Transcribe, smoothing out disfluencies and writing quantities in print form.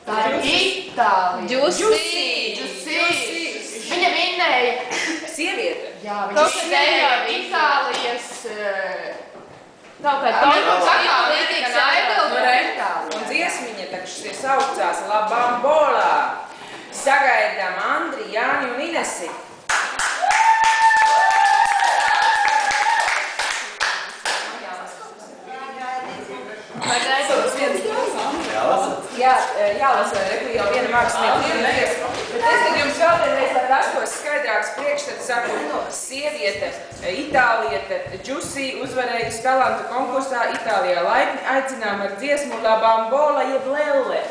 Tā ir Itālija. Jussī. Viņa vinnēja. Sieviete. Jā, viņa vinnēja Itālijas... Kaut kā līdzīgs aizbildu. Un dziesmiņa taču ir saucās La Bambola. Sagaidām Andri, Jāni un Inesi. Jā, jālasa, reku jau viena mākslinieka iemies, bet es tad jums vēlreiz, lai rastos skaidrāks priekšstats, saku, sieviete, itāliete, Jussī uzvarējusi talantu konkursā Itālijā laipni aicinām ar dziesmu La Bambola jeb Lelle.